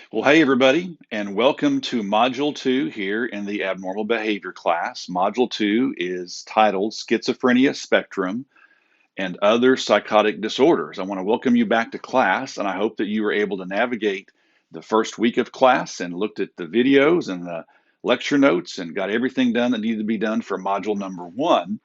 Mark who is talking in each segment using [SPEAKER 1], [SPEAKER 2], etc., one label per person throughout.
[SPEAKER 1] Well, hey, everybody, and welcome to Module 2 here in the Abnormal Behavior class. Module 2 is titled Schizophrenia Spectrum and Other Psychotic Disorders. I want to welcome you back to class, and I hope that you were able to navigate the first week of class and looked at the videos and the lecture notes and got everything done that needed to be done for Module number 1.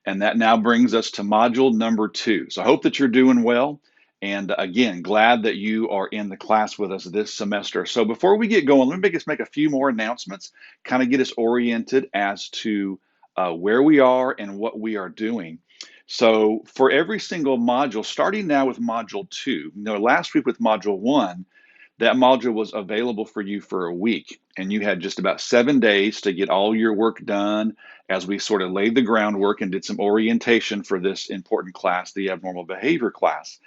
[SPEAKER 1] And that now brings us to module number 2. So I hope that you're doing well. And again, glad that you are in the class with us this semester. So before we get going, let me just make a few more announcements, kind of get us oriented as to where we are and what we are doing. So for every single module, starting now with module 2, last week with module 1, that module was available for you for a week, and you had just about 7 days to get all your work done as we sort of laid the groundwork and did some orientation for this important class, the abnormal behavior class.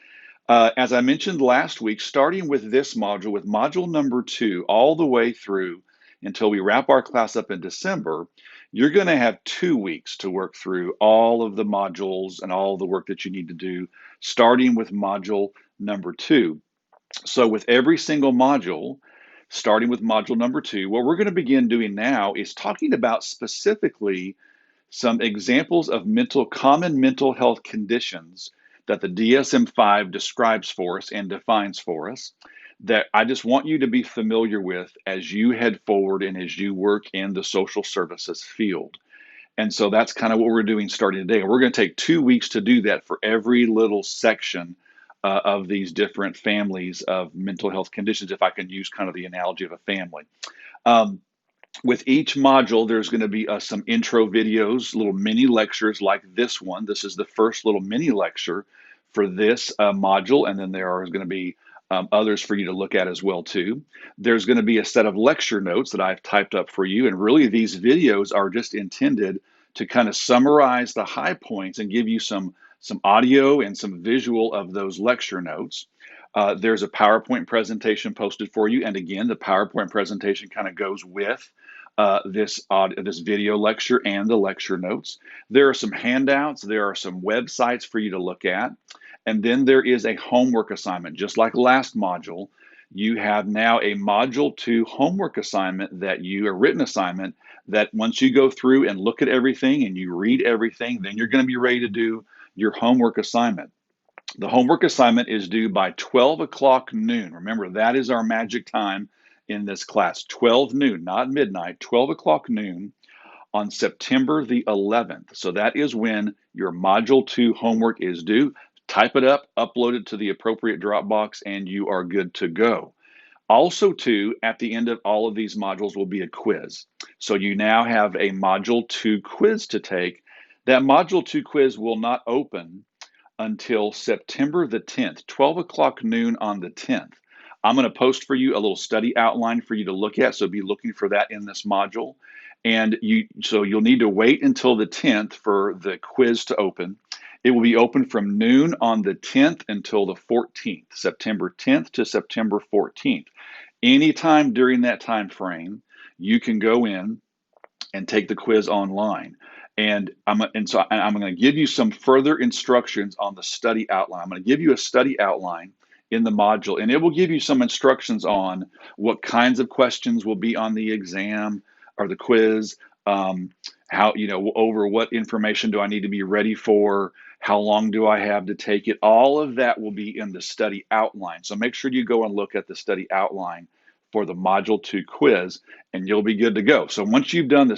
[SPEAKER 1] As I mentioned last week, starting with this module, with module number 2, all the way through until we wrap our class up in December, you're going to have 2 weeks to work through all of the modules and all the work that you need to do, starting with module number 2. So with every single module, starting with module number 2, what we're going to begin doing now is talking about specifically some examples of common mental health conditions that the DSM-5 describes for us and defines for us that I just want you to be familiar with as you head forward and as you work in the social services field. And so that's kind of what we're doing starting today. And we're going to take 2 weeks to do that for every little section of these different families of mental health conditions, if I can use kind of the analogy of a family. Um, with each module, there's going to be some intro videos, little mini lectures like this one. This is the first little mini lecture for this module, and then there are going to be others for you to look at as well too. There's going to be a set of lecture notes that I've typed up for you, and really these videos are just intended to kind of summarize the high points and give you some audio and some visual of those lecture notes. There's a PowerPoint presentation posted for you, and again, the PowerPoint presentation kind of goes with this video lecture and the lecture notes. There are some handouts, there are some websites for you to look at, and then there is a homework assignment. Just like last module, you have now a module 2 homework assignment a written assignment that once you go through and look at everything and you read everything, then you're going to be ready to do your homework assignment. The homework assignment is due by 12 o'clock noon. Remember, that is our magic time in this class, 12 noon, not midnight, 12 o'clock noon on September the 11th. So that is when your Module 2 homework is due. Type it up, upload it to the appropriate Dropbox, and you are good to go. Also, too, at the end of all of these modules will be a quiz. So you now have a Module 2 quiz to take. That Module 2 quiz will not open until September the 10th, 12 o'clock noon on the 10th. I'm going to post for you a little study outline for you to look at, so be looking for that in this module. And you'll need to wait until the 10th for the quiz to open. It will be open from noon on the 10th until the 14th, September 10th to September 14th. Anytime during that time frame, you can go in and take the quiz online. And I'm going to give you some further instructions on the study outline. I'm going to give you a study outline in the module, and it will give you some instructions on what kinds of questions will be on the exam or the quiz, over what information do I need to be ready for, how long do I have to take it. All of that will be in the study outline. So make sure you go and look at the study outline for the Module 2 quiz, and you'll be good to go. So once you've done the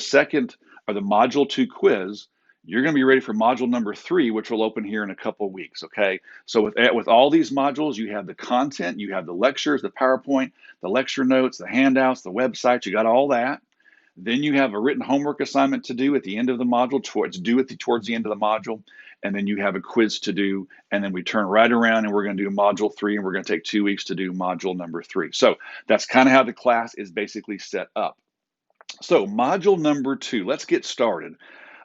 [SPEAKER 1] Module 2 quiz, you're going to be ready for Module number 3, which will open here in a couple of weeks, okay? So with all these modules, you have the content, you have the lectures, the PowerPoint, the lecture notes, the handouts, the websites, you got all that. Then you have a written homework assignment to do at the end of the module, towards the end of the module, and then you have a quiz to do, and then we turn right around and we're going to do Module 3, and we're going to take 2 weeks to do Module number 3. So that's kind of how the class is basically set up. So Module number 2, let's get started.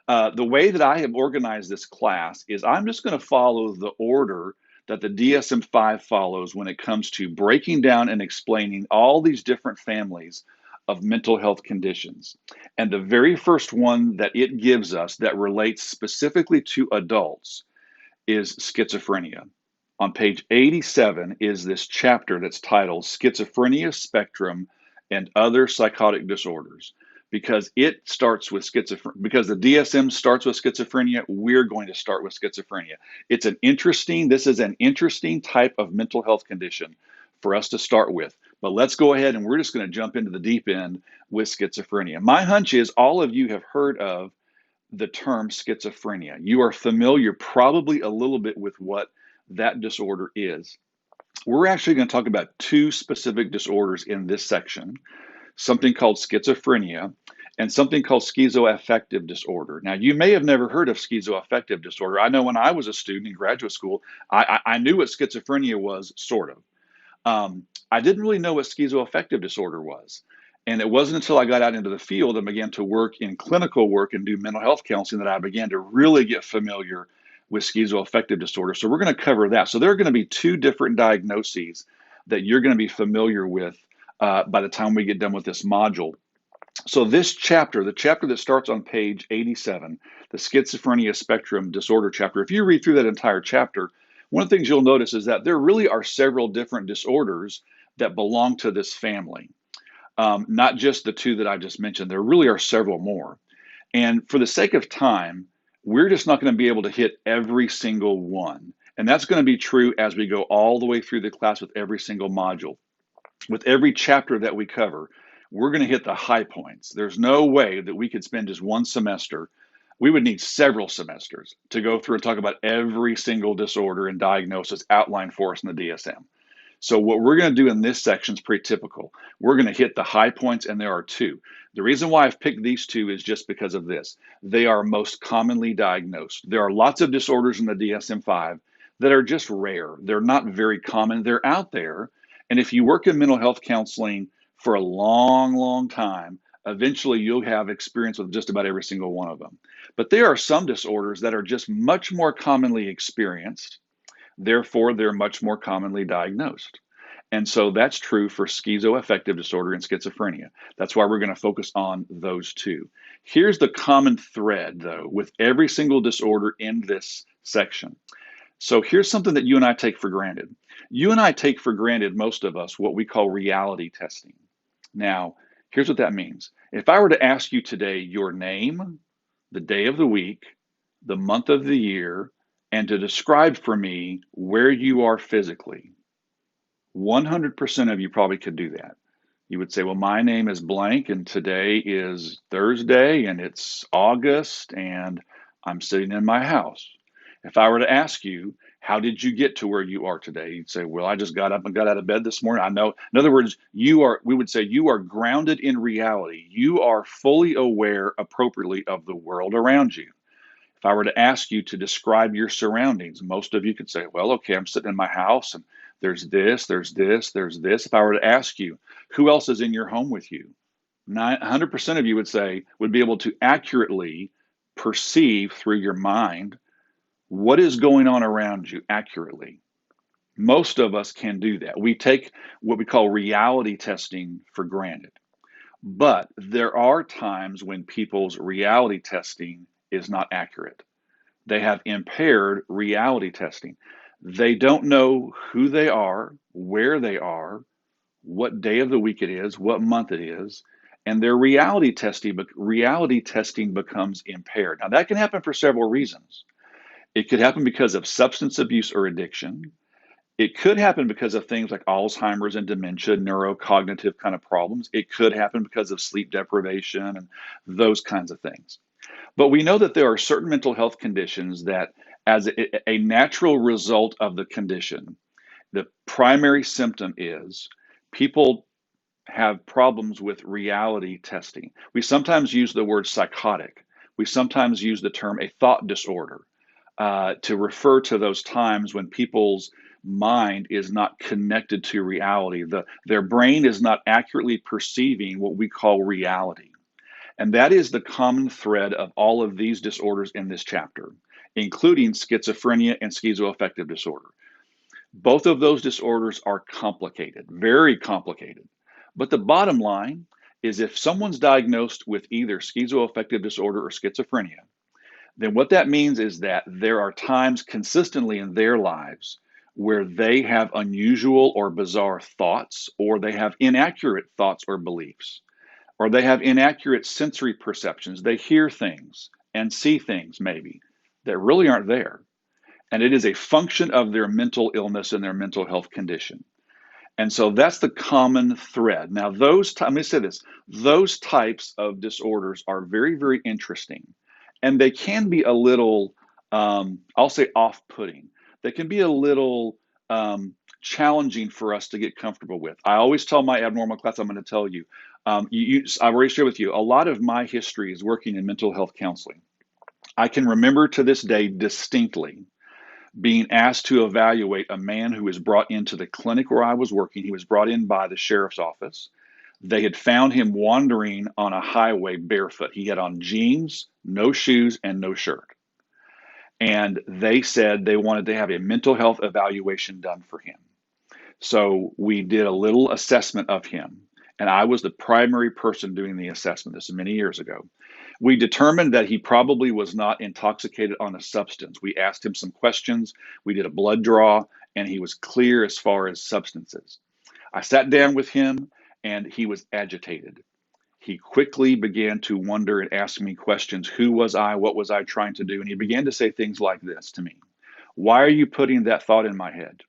[SPEAKER 1] The way that I have organized this class is I'm just going to follow the order that the DSM-5 follows when it comes to breaking down and explaining all these different families of mental health conditions. And the very first one that it gives us that relates specifically to adults is schizophrenia. On page 87 is this chapter that's titled Schizophrenia Spectrum and Other Psychotic Disorders. Because it starts with schizophrenia, because the DSM starts with schizophrenia, we're going to start with schizophrenia. This is an interesting type of mental health condition for us to start with. But let's go ahead and we're just going to jump into the deep end with schizophrenia. My hunch is all of you have heard of the term schizophrenia. You are familiar probably a little bit with what that disorder is. We're actually going to talk about two specific disorders in this section, something called schizophrenia and something called schizoaffective disorder. Now, you may have never heard of schizoaffective disorder. I know when I was a student in graduate school, I knew what schizophrenia was, sort of. I didn't really know what schizoaffective disorder was. And it wasn't until I got out into the field and began to work in clinical work and do mental health counseling that I began to really get familiar with schizoaffective disorder. So we're going to cover that. So there are going to be two different diagnoses that you're going to be familiar with by the time we get done with this module. So this chapter, the chapter that starts on page 87, the schizophrenia spectrum disorder chapter, if you read through that entire chapter, one of the things you'll notice is that there really are several different disorders that belong to this family. Not just the two that I just mentioned, there really are several more. And for the sake of time, we're just not going to be able to hit every single one. And that's going to be true as we go all the way through the class with every single module. With every chapter that we cover, we're going to hit the high points. There's no way that we could spend just one semester. We would need several semesters to go through and talk about every single disorder and diagnosis outlined for us in the DSM. So what we're going to do in this section is pretty typical. We're going to hit the high points, and there are two. The reason why I've picked these two is just because of this. They are most commonly diagnosed. There are lots of disorders in the DSM-5 that are just rare. They're not very common. They're out there. And if you work in mental health counseling for a long, long time, eventually you'll have experience with just about every single one of them. But there are some disorders that are just much more commonly experienced. Therefore, they're much more commonly diagnosed. And so that's true for schizoaffective disorder and schizophrenia. That's why we're going to focus on those two. Here's the common thread, though, with every single disorder in this section. So here's something that you and I take for granted. You and I take for granted, most of us, what we call reality testing. Now, here's what that means. If I were to ask you today your name, the day of the week, the month of the year, and to describe for me where you are physically, 100% of you probably could do that. You would say, well, my name is blank, and today is Thursday, and it's August, and I'm sitting in my house. If I were to ask you, how did you get to where you are today? You'd say, well, I just got up and got out of bed this morning. I know. In other words, we would say you are grounded in reality. You are fully aware appropriately of the world around you. If I were to ask you to describe your surroundings, most of you could say, well, okay, I'm sitting in my house and there's this, there's this, there's this. If I were to ask you, who else is in your home with you? 100% of you would be able to accurately perceive through your mind what is going on around you accurately. Most of us can do that. We take what we call reality testing for granted. But there are times when people's reality testing is not accurate. They have impaired reality testing. They don't know who they are, where they are, what day of the week it is, what month it is, and their reality testing becomes impaired. Now, that can happen for several reasons. It could happen because of substance abuse or addiction. It could happen because of things like Alzheimer's and dementia, neurocognitive kind of problems. It could happen because of sleep deprivation and those kinds of things. But we know that there are certain mental health conditions that, as a natural result of the condition, the primary symptom is people have problems with reality testing. We sometimes use the word psychotic. We sometimes use the term a thought disorder to refer to those times when people's mind is not connected to reality. Their brain is not accurately perceiving what we call reality. And that is the common thread of all of these disorders in this chapter, including schizophrenia and schizoaffective disorder. Both of those disorders are complicated, very complicated. But the bottom line is if someone's diagnosed with either schizoaffective disorder or schizophrenia, then what that means is that there are times consistently in their lives where they have unusual or bizarre thoughts, or they have inaccurate thoughts or beliefs, or they have inaccurate sensory perceptions. They hear things and see things maybe that really aren't there. And it is a function of their mental illness and their mental health condition. And so that's the common thread. Now, let me say this, those types of disorders are very, very interesting. And they can be a little, I'll say, off putting. They can be a little challenging for us to get comfortable with. I always tell my abnormal class, I'm going to tell you, I've already shared with you, a lot of my history is working in mental health counseling. I can remember to this day distinctly being asked to evaluate a man who was brought into the clinic where I was working. He was brought in by the sheriff's office. They had found him wandering on a highway barefoot. He had on jeans, no shoes, and no shirt. And they said they wanted to have a mental health evaluation done for him. So we did a little assessment of him, and I was the primary person doing the assessment. This is many years ago. We determined that he probably was not intoxicated on a substance. We asked him some questions, we did a blood draw, and he was clear as far as substances. I sat down with him, and he was agitated. He quickly began to wonder and ask me questions. Who was I? What was I trying to do? And he began to say things like this to me. Why are you putting that thought in my head?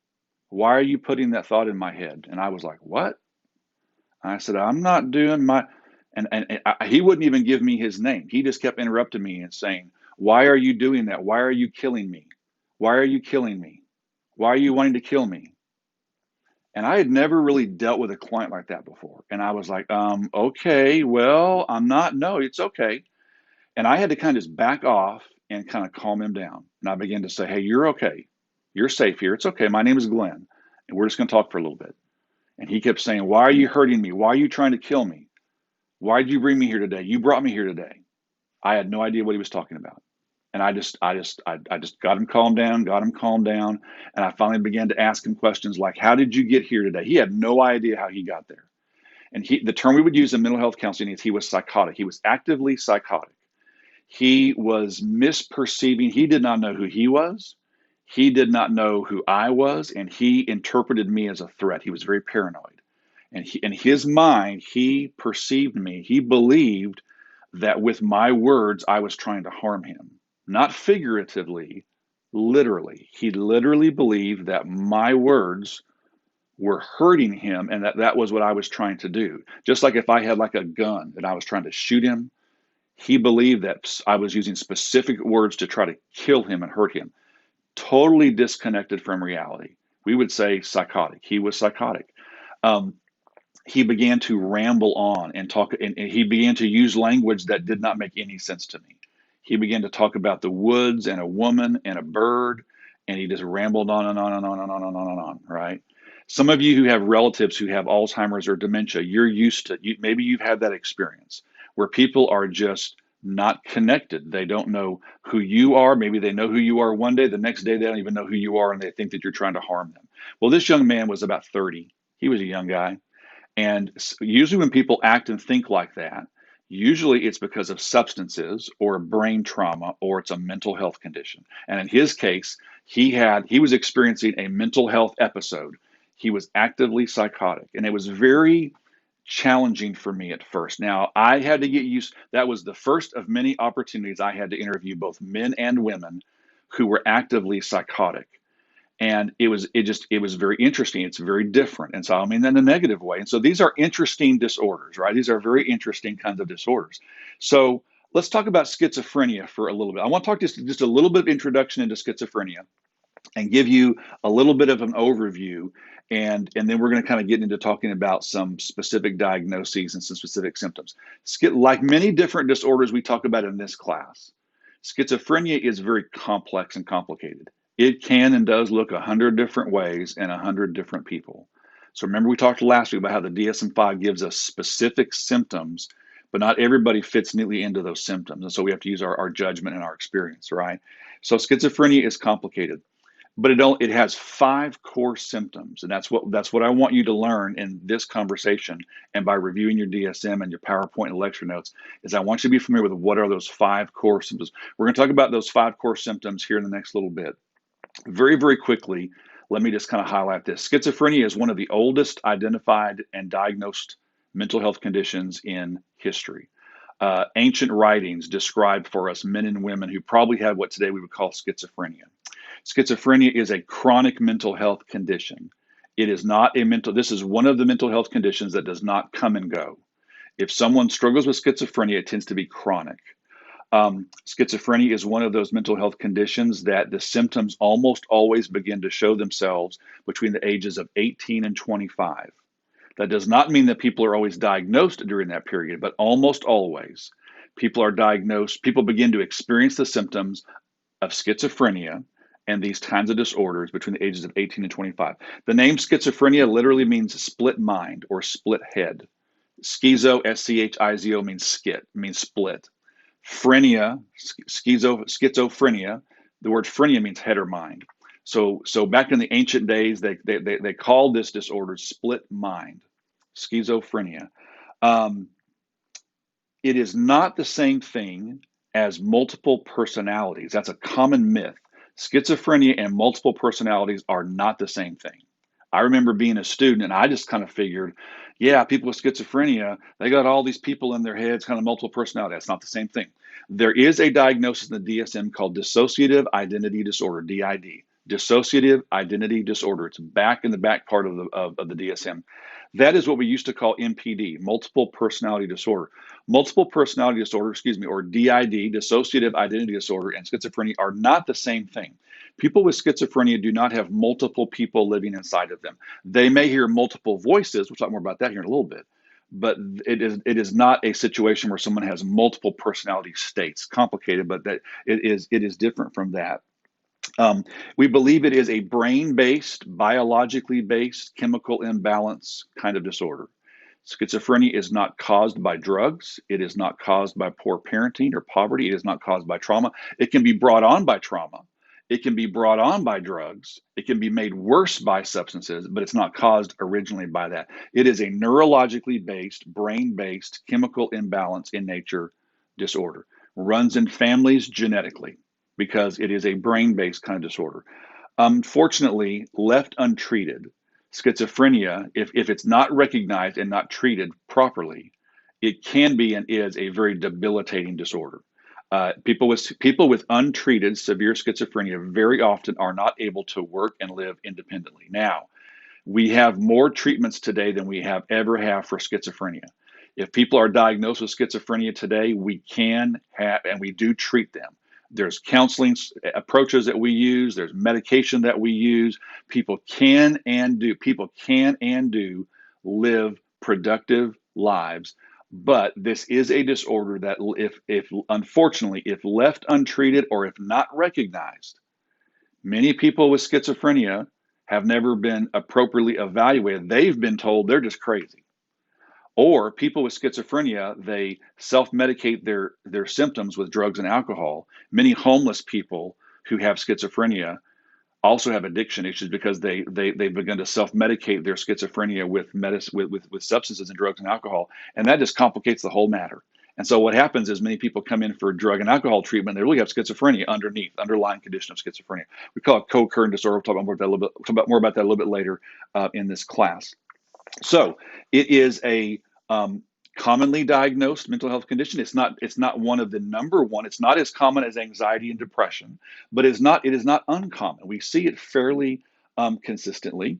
[SPEAKER 1] Why are you putting that thought in my head? And I was like, what? I said, I'm not doing my, he wouldn't even give me his name. He just kept interrupting me and saying, why are you doing that? Why are you killing me? Why are you killing me? Why are you wanting to kill me? And I had never really dealt with a client like that before. And I was like, okay, well, I'm not, no, it's okay. And I had to kind of just back off and kind of calm him down. And I began to say, hey, you're okay. You're safe here. It's okay. My name is Glenn. And we're just going to talk for a little bit. And he kept saying, why are you hurting me? Why are you trying to kill me? Why did you bring me here today? You brought me here today. I had no idea what he was talking about. And I just got him calmed down, And I finally began to ask him questions like, how did you get here today? He had no idea how he got there. And the term we would use in mental health counseling is he was psychotic. He was actively psychotic. He was misperceiving. He did not know who he was. He did not know who I was. And he interpreted me as a threat. He was very paranoid. And in his mind, he perceived me. He believed that with my words, I was trying to harm him. Not figuratively, literally. He literally believed that my words were hurting him and that was what I was trying to do. Just like if I had like a gun and I was trying to shoot him, he believed that I was using specific words to try to kill him and hurt him. Totally disconnected from reality. We would say psychotic. He was psychotic. Um, he began to ramble on and talk, and he began to use language that did not make any sense to me. He began to talk about the woods and a woman and a bird, and he just rambled on and on and on and on and on and on, right? Some of you who have relatives who have Alzheimer's or dementia, you're used to, maybe you've had that experience where people are just not connected. They don't know who you are. Maybe they know who you are one day, the next day they don't even know who you are, and they think that you're trying to harm them. Well, this young man was about 30. He was a young guy. And usually when people act and think like that, usually it's because of substances or brain trauma or it's a mental health condition. And in his case, he was experiencing a mental health episode. He was actively psychotic, and it was very challenging for me at first. Now, I had to get used, that was the first of many opportunities I had to interview both men and women who were actively psychotic. And it was very interesting. It's very different. And so I mean in a negative way. And so these are interesting disorders, right? These are very interesting kinds of disorders. So let's talk about schizophrenia for a little bit. I want to talk just a little bit of introduction into schizophrenia and give you a little bit of an overview. And then we're going to kind of get into talking about some specific diagnoses and some specific symptoms. Like many different disorders we talk about in this class, schizophrenia is very complex and complicated. It can and does look 100 different ways in 100 different people. So remember we talked last week about how the DSM-5 gives us specific symptoms, but not everybody fits neatly into those symptoms. And so we have to use our judgment and our experience, right? So schizophrenia is complicated, but it has 5 core symptoms. And that's what I want you to learn in this conversation. And by reviewing your DSM and your PowerPoint and lecture notes, is I want you to be familiar with what are those 5 core symptoms. We're going to talk about those 5 core symptoms here in the next little bit. Very, very quickly, let me just kind of highlight this. Schizophrenia is one of the oldest identified and diagnosed mental health conditions in history. Ancient writings describe for us men and women who probably have what today we would call schizophrenia. Schizophrenia is a chronic mental health condition. It is not a mental, this is one of the mental health conditions that does not come and go. If someone struggles with schizophrenia, it tends to be chronic. Schizophrenia is one of those mental health conditions that the symptoms almost always begin to show themselves between the ages of 18 and 25. That does not mean that people are always diagnosed during that period, but almost always people are diagnosed, people begin to experience the symptoms of schizophrenia and these kinds of disorders between the ages of 18 and 25. The name schizophrenia literally means split mind or split head. Schizo, S-C-H-I-Z-O, means skit, means split. Phrenia, schizophrenia, the word phrenia means head or mind. So back in the ancient days, they called this disorder split mind, schizophrenia. It is not the same thing as multiple personalities. That's a common myth. Schizophrenia and multiple personalities are not the same thing. I remember being a student and I just kind of figured, yeah, people with schizophrenia, they got all these people in their heads, kind of multiple personality. That's not the same thing. There is a diagnosis in the DSM called dissociative identity disorder, DID. Dissociative identity disorder. It's back in the back part of the DSM. That is what we used to call MPD, multiple personality disorder. Multiple personality disorder, or DID, dissociative identity disorder, and schizophrenia are not the same thing. People with schizophrenia do not have multiple people living inside of them. They may hear multiple voices. We'll talk more about that here in a little bit. But it is not a situation where someone has multiple personality states. Complicated, but that it is different from that. We believe it is a brain-based, biologically based chemical imbalance kind of disorder. Schizophrenia is not caused by drugs. It is not caused by poor parenting or poverty. It is not caused by trauma. It can be brought on by trauma. It can be brought on by drugs. It can be made worse by substances, but it's not caused originally by that. It is a neurologically based, brain-based chemical imbalance in nature disorder. Runs in families genetically because it is a brain-based kind of disorder. Unfortunately, left untreated, schizophrenia, if it's not recognized and not treated properly, it can be and is a very debilitating disorder. People with untreated severe schizophrenia very often are not able to work and live independently. Now, we have more treatments today than we have ever have for schizophrenia. If people are diagnosed with schizophrenia today, we can have and we do treat them. There's counseling approaches that we use. There's medication that we use. People can and do live productive lives. But this is a disorder that if unfortunately, if left untreated or if not recognized, many people with schizophrenia have never been appropriately evaluated. They've been told they're just crazy. Or people with schizophrenia, they self-medicate their symptoms with drugs and alcohol. Many homeless people who have schizophrenia also have addiction issues because they've begun to self-medicate their schizophrenia with substances and drugs and alcohol, and that just complicates the whole matter. And so what happens is many people come in for drug and alcohol treatment. They really have schizophrenia underlying condition of schizophrenia. We call it co-occurring disorder. We'll talk more about that a little bit later in this class. So it is a commonly diagnosed mental health condition. It's not one of the number one. It's not as common as anxiety and depression, but it is not uncommon. We see it fairly consistently.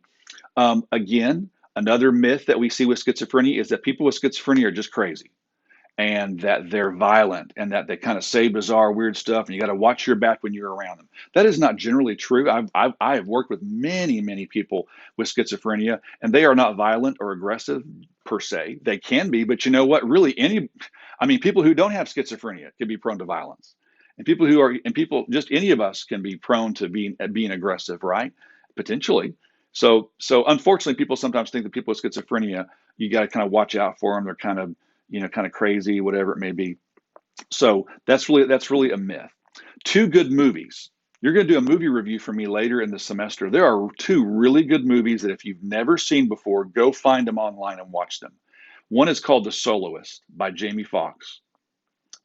[SPEAKER 1] Again, another myth that we see with schizophrenia is that people with schizophrenia are just crazy and that they're violent and that they kind of say bizarre, weird stuff, and you got to watch your back when you're around them. That is not generally true. I have worked with many people with schizophrenia, and they are not violent or aggressive per se. They can be, but you know what? Really, people who don't have schizophrenia can be prone to violence, and just any of us can be prone to being aggressive, right? Potentially. So unfortunately, people sometimes think that people with schizophrenia, you got to kind of watch out for them. They're kind of crazy, whatever it may be. So that's really a myth. Two good movies. You're going to do a movie review for me later in the semester. There are two really good movies that if you've never seen before, go find them online and watch them. One is called The Soloist by Jamie Foxx.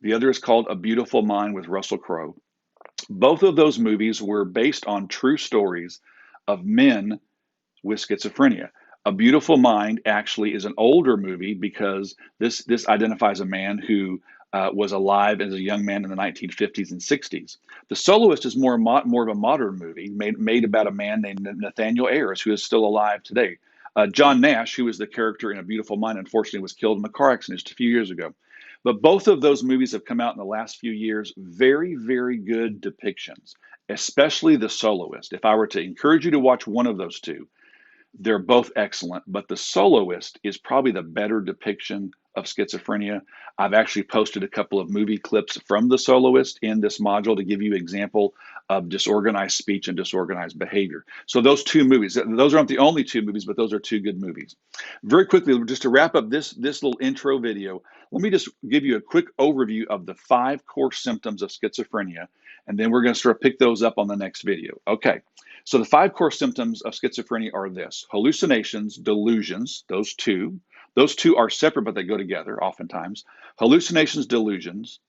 [SPEAKER 1] The other is called A Beautiful Mind with Russell Crowe. Both of those movies were based on true stories of men with schizophrenia. A Beautiful Mind actually is an older movie because this identifies a man who was alive as a young man in the 1950s and 60s. The Soloist is more of a modern movie made about a man named Nathaniel Ayers who is still alive today. John Nash, who is the character in A Beautiful Mind, unfortunately was killed in a car accident just a few years ago. But both of those movies have come out in the last few years. Very, very good depictions, especially The Soloist. If I were to encourage you to watch one of those two, they're both excellent, but The Soloist is probably the better depiction of schizophrenia. I've actually posted a couple of movie clips from The Soloist in this module to give you an example of disorganized speech and disorganized behavior. So those two movies, those aren't the only two movies, but those are two good movies. Very quickly, just to wrap up this little intro video, let me just give you a quick overview of the 5 core symptoms of schizophrenia, and then we're going to sort of pick those up on the next video. Okay. So the 5 core symptoms of schizophrenia are this: hallucinations, delusions, those two. Those two are separate, but they go together oftentimes. Hallucinations, delusions,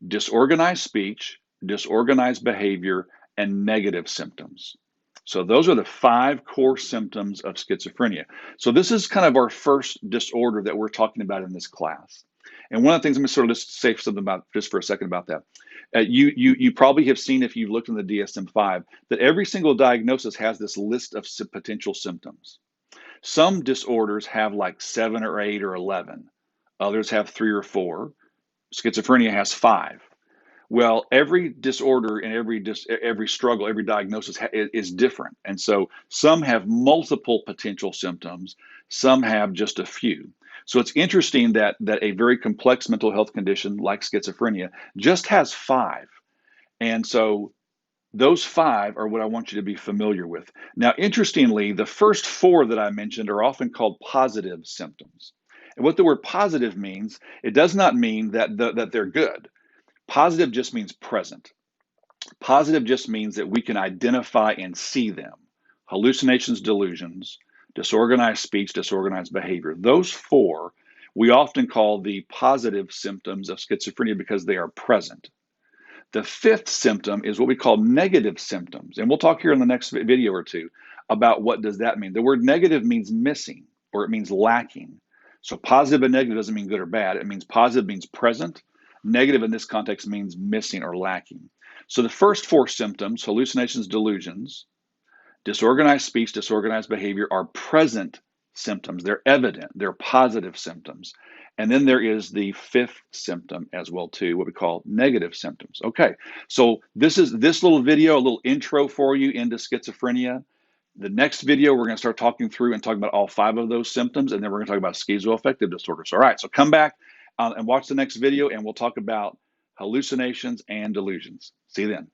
[SPEAKER 1] disorganized speech, disorganized behavior, and negative symptoms. So those are the 5 core symptoms of schizophrenia. So this is kind of our first disorder that we're talking about in this class. And one of the things, let me sort of just say something about just for a second about that. You probably have seen, if you've looked in the DSM-5, that every single diagnosis has this list of potential symptoms. Some disorders have like 7 or 8 or 11. Others have 3 or 4. Schizophrenia has 5. Well, every disorder and every struggle, every diagnosis is different. And so some have multiple potential symptoms, some have just a few. So it's interesting that a very complex mental health condition like schizophrenia just has 5. And so those 5 are what I want you to be familiar with. Now, interestingly, the first 4 that I mentioned are often called positive symptoms. And what the word positive means, it does not mean that they're good. Positive just means present. Positive just means that we can identify and see them. Hallucinations, delusions, disorganized speech, disorganized behavior. Those 4 we often call the positive symptoms of schizophrenia because they are present. The 5th symptom is what we call negative symptoms. And we'll talk here in the next video or two about what does that mean. The word negative means missing, or it means lacking. So positive and negative doesn't mean good or bad. It means positive means present. Negative in this context means missing or lacking. So the first 4 symptoms, hallucinations, delusions, disorganized speech, disorganized behavior, are present symptoms. They're evident. They're positive symptoms. And then there is the 5th symptom as well too, what we call negative symptoms. Okay, so this is this little video, a little intro for you into schizophrenia. The next video, we're going to start talking through and talking about all 5 of those symptoms, and then we're going to talk about schizoaffective disorders. All right, so come back and watch the next video, and we'll talk about hallucinations and delusions. See you then.